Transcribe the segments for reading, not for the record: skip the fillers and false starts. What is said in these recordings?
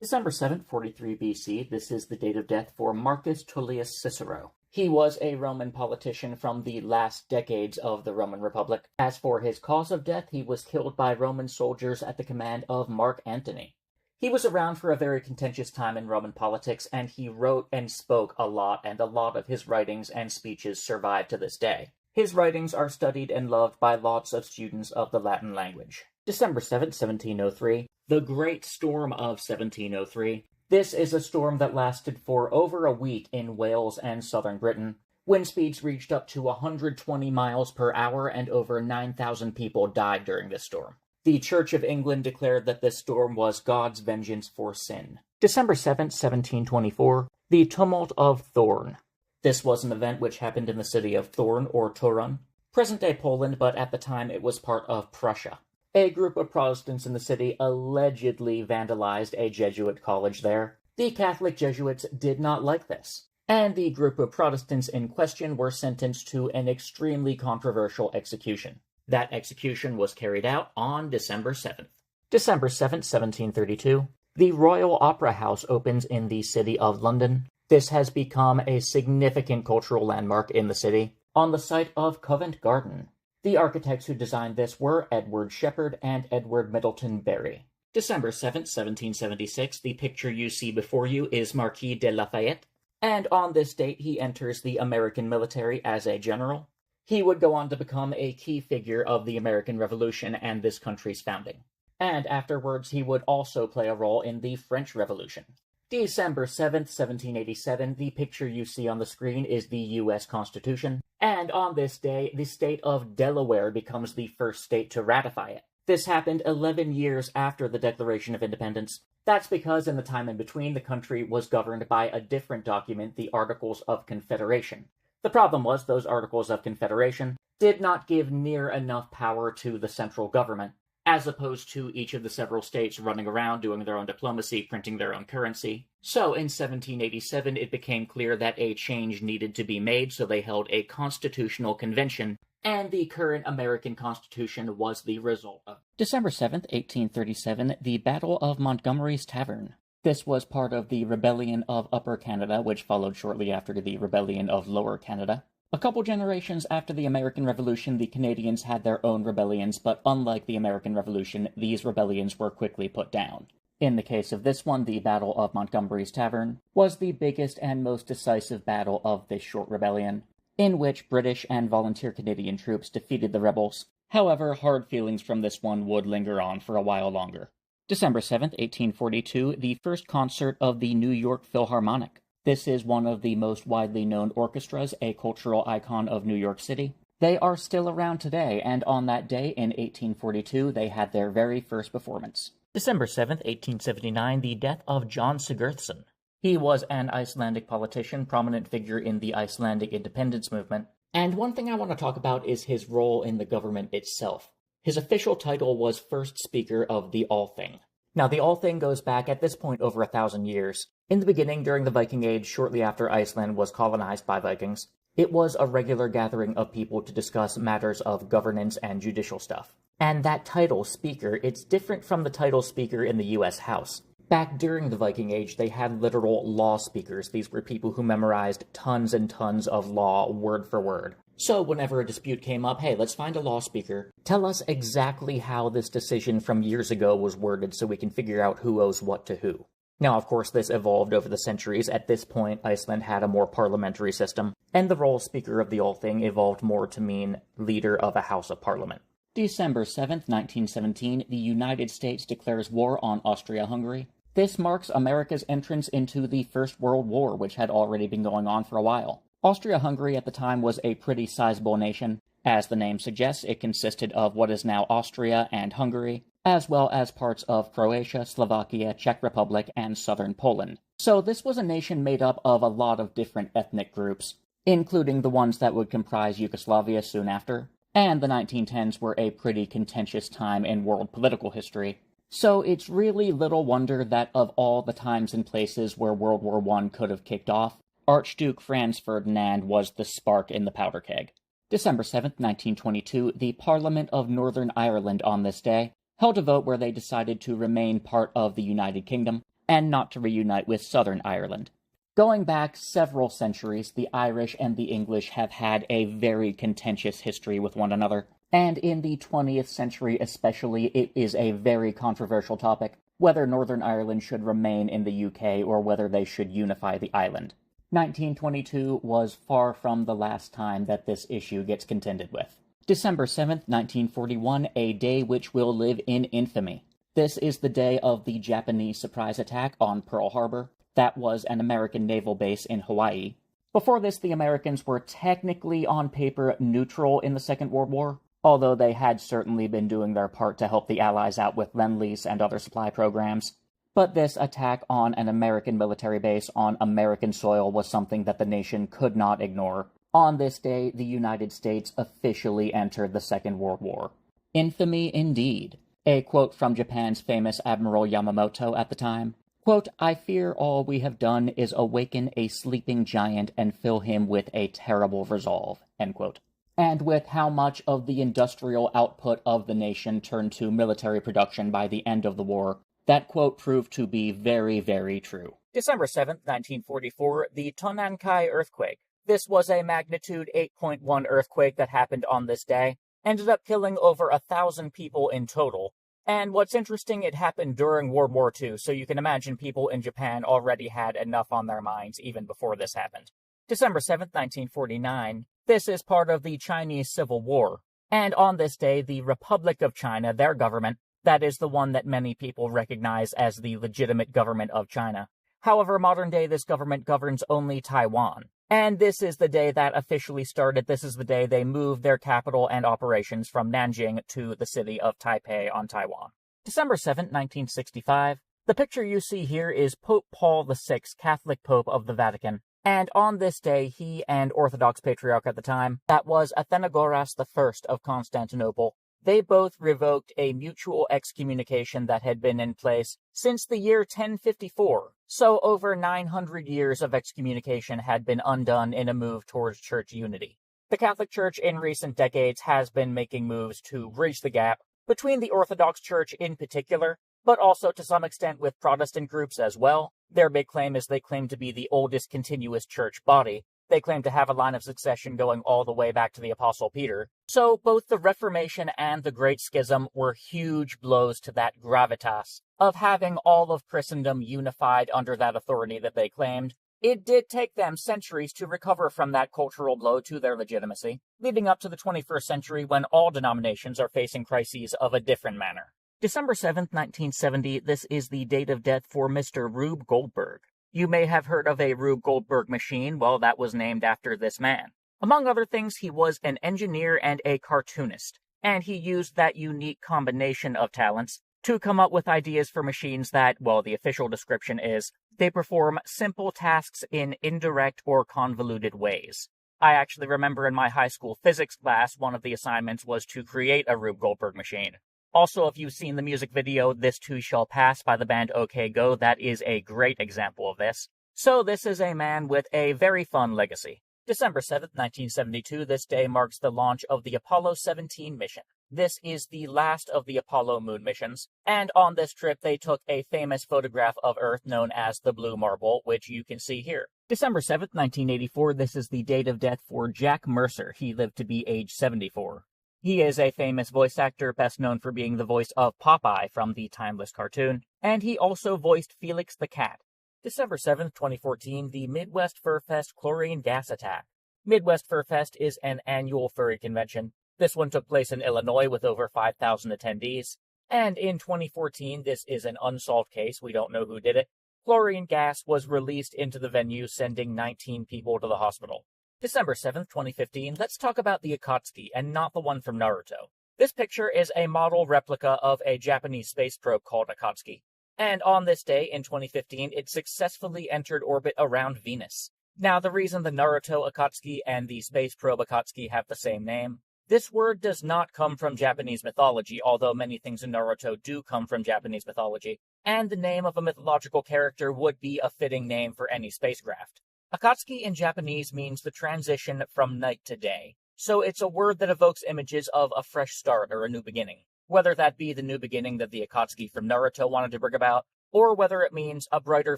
December 7th, 43 BC, this is the date of death for Marcus Tullius Cicero. He was a Roman politician from the last decades of the Roman Republic. As for his cause of death, he was killed by Roman soldiers at the command of Mark Antony. He was around for a very contentious time in Roman politics, and he wrote and spoke a lot, and a lot of his writings and speeches survive to this day. His writings are studied and loved by lots of students of the Latin language. December 7th, 1703, the Great Storm of 1703. This is a storm that lasted for over a week in Wales and southern Britain. Wind speeds reached up to 120 miles per hour, and over 9,000 people died during this storm. The Church of England declared that this storm was God's vengeance for sin. December 7th, 1724, the Tumult of Thorn. This was an event which happened in the city of Thorn, or Torun, present-day Poland, but at the time it was part of Prussia. A group of Protestants in the city allegedly vandalized a Jesuit college there. The Catholic Jesuits did not like this, and the group of Protestants in question were sentenced to an extremely controversial execution. That execution was carried out on December 7th. December 7th, 1732, the Royal Opera House opens in the city of London. This has become a significant cultural landmark in the city, on the site of Covent Garden. The architects who designed this were Edward Shepherd and Edward Middleton Barry. December 7th, 1776, the picture you see before you is Marquis de Lafayette, and on this date he enters the American military as a general. He would go on to become a key figure of the American Revolution and this country's founding. And afterwards he would also play a role in the French Revolution. December 7th, 1787, the picture you see on the screen is the U.S. Constitution, and on this day, the state of Delaware becomes the first state to ratify it. This happened 11 years after the Declaration of Independence. That's because in the time in between, the country was governed by a different document, the Articles of Confederation. The problem was those Articles of Confederation did not give near enough power to the central government, as opposed to each of the several states running around doing their own diplomacy, printing their own currency. So in 1787, it became clear that a change needed to be made, so they held a constitutional convention, and the current American Constitution was the result of. December 7th, 1837, the Battle of Montgomery's Tavern. This was part of the Rebellion of Upper Canada, which followed shortly after the Rebellion of Lower Canada. A couple generations after the American Revolution, the Canadians had their own rebellions, but unlike the American Revolution, these rebellions were quickly put down. In the case of this one, the Battle of Montgomery's Tavern was the biggest and most decisive battle of this short rebellion, in which British and volunteer Canadian troops defeated the rebels. However, hard feelings from this one would linger on for a while longer. December 7th, 1842, the first concert of the New York Philharmonic. This is one of the most widely known orchestras, a cultural icon of New York City. They are still around today, and on that day in 1842, they had their very first performance. December 7th, 1879, the death of John Sigurðsson. He was an Icelandic politician, prominent figure in the Icelandic independence movement. And one thing I want to talk about is his role in the government itself. His official title was First Speaker of the Althing. Now, the Althing goes back at this point over 1,000 years. In the beginning, during the Viking Age, shortly after Iceland was colonized by Vikings, it was a regular gathering of people to discuss matters of governance and judicial stuff. And that title, Speaker, it's different from the title Speaker in the U.S. House. Back during the Viking Age, they had literal law speakers. These were people who memorized tons and tons of law word for word. So whenever a dispute came up, hey, let's find a law speaker. Tell us exactly how this decision from years ago was worded so we can figure out who owes what to who. Now, of course, this evolved over the centuries. At this point, Iceland had a more parliamentary system, and the role Speaker of the Althing evolved more to mean leader of a House of Parliament. December 7th, 1917, the United States declares war on Austria-Hungary. This marks America's entrance into the First World War, which had already been going on for a while. Austria-Hungary at the time was a pretty sizable nation. As the name suggests, it consisted of what is now Austria and Hungary, as well as parts of Croatia, Slovakia, Czech Republic, and southern Poland. So this was a nation made up of a lot of different ethnic groups, including the ones that would comprise Yugoslavia soon after. And the 1910s were a pretty contentious time in world political history. So it's really little wonder that of all the times and places where World War I could have kicked off, Archduke Franz Ferdinand was the spark in the powder keg. December 7th, 1922, the Parliament of Northern Ireland on this day held a vote where they decided to remain part of the United Kingdom, and not to reunite with Southern Ireland. Going back several centuries, the Irish and the English have had a very contentious history with one another, and in the 20th century especially, it is a very controversial topic, whether Northern Ireland should remain in the UK or whether they should unify the island. 1922 was far from the last time that this issue gets contended with. December 7th, 1941, a day which will live in infamy. This is the day of the Japanese surprise attack on Pearl Harbor. That was an American naval base in Hawaii. Before this, the Americans were technically on paper neutral in the Second World War, although they had certainly been doing their part to help the Allies out with Lend-Lease and other supply programs. But this attack on an American military base on American soil was something that the nation could not ignore. On this day, the United States officially entered the Second World War. Infamy indeed. A quote from Japan's famous Admiral Yamamoto at the time. Quote, "I fear all we have done is awaken a sleeping giant and fill him with a terrible resolve." End quote. And with how much of the industrial output of the nation turned to military production by the end of the war, that quote proved to be very, very true. December 7th, 1944, the Tonankai earthquake. This was a magnitude 8.1 earthquake that happened on this day, ended up killing over 1,000 people in total. And what's interesting, it happened during World War II, so you can imagine people in Japan already had enough on their minds even before this happened. December 7th, 1949, this is part of the Chinese Civil War. And on this day, the Republic of China, their government, that is the one that many people recognize as the legitimate government of China. However, modern day, this government governs only Taiwan. And this is the day that officially started. This is the day they moved their capital and operations from Nanjing to the city of Taipei on Taiwan. December 7th, 1965. The picture you see here is Pope Paul VI, Catholic Pope of the Vatican. And on this day, he and Orthodox Patriarch at the time, that was Athenagoras I of Constantinople, they both revoked a mutual excommunication that had been in place since the year 1054. So over 900 years of excommunication had been undone in a move towards church unity. The Catholic Church in recent decades has been making moves to bridge the gap between the Orthodox Church in particular, but also to some extent with Protestant groups as well. Their big claim is they claim to be the oldest continuous church body. They claim to have a line of succession going all the way back to the Apostle Peter. So both the Reformation and the Great Schism were huge blows to that gravitas of having all of Christendom unified under that authority that they claimed. It did take them centuries to recover from that cultural blow to their legitimacy, leading up to the 21st century when all denominations are facing crises of a different manner. December 7th, 1970, this is the date of death for Mr. Rube Goldberg. You may have heard of a Rube Goldberg machine. Well, that was named after this man. Among other things, he was an engineer and a cartoonist, and he used that unique combination of talents to come up with ideas for machines that, well, the official description is, they perform simple tasks in indirect or convoluted ways. I actually remember in my high school physics class, one of the assignments was to create a Rube Goldberg machine. Also, if you've seen the music video, This Too Shall Pass by the band OK Go, that is a great example of this. So this is a man with a very fun legacy. December 7th, 1972, this day marks the launch of the Apollo 17 mission. This is the last of the Apollo moon missions, and on this trip they took a famous photograph of Earth known as the Blue Marble, which you can see here. December 7th, 1984, this is the date of death for Jack Mercer. He lived to be age 74. He is a famous voice actor, best known for being the voice of Popeye from the timeless cartoon, and he also voiced Felix the Cat. December 7th, 2014, the Midwest Fur Fest chlorine gas attack. Midwest Fur Fest is an annual furry convention. This one took place in Illinois with over 5,000 attendees. And in 2014, this is an unsolved case, we don't know who did it. Chlorine gas was released into the venue, sending 19 people to the hospital. December 7th, 2015, let's talk about the Akatsuki, and not the one from Naruto. This picture is a model replica of a Japanese space probe called Akatsuki. And on this day, in 2015, it successfully entered orbit around Venus. Now, the reason the Naruto Akatsuki and the space probe Akatsuki have the same name, this word does not come from Japanese mythology, although many things in Naruto do come from Japanese mythology. And the name of a mythological character would be a fitting name for any spacecraft. Akatsuki in Japanese means the transition from night to day, so it's a word that evokes images of a fresh start or a new beginning, whether that be the new beginning that the Akatsuki from Naruto wanted to bring about, or whether it means a brighter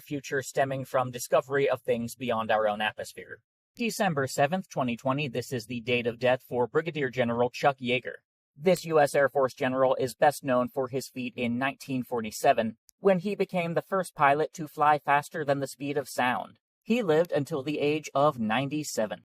future stemming from discovery of things beyond our own atmosphere. December 7th, 2020, this is the date of death for Brigadier General Chuck Yeager. This U.S. Air Force general is best known for his feat in 1947, when he became the first pilot to fly faster than the speed of sound. He lived until the age of 97.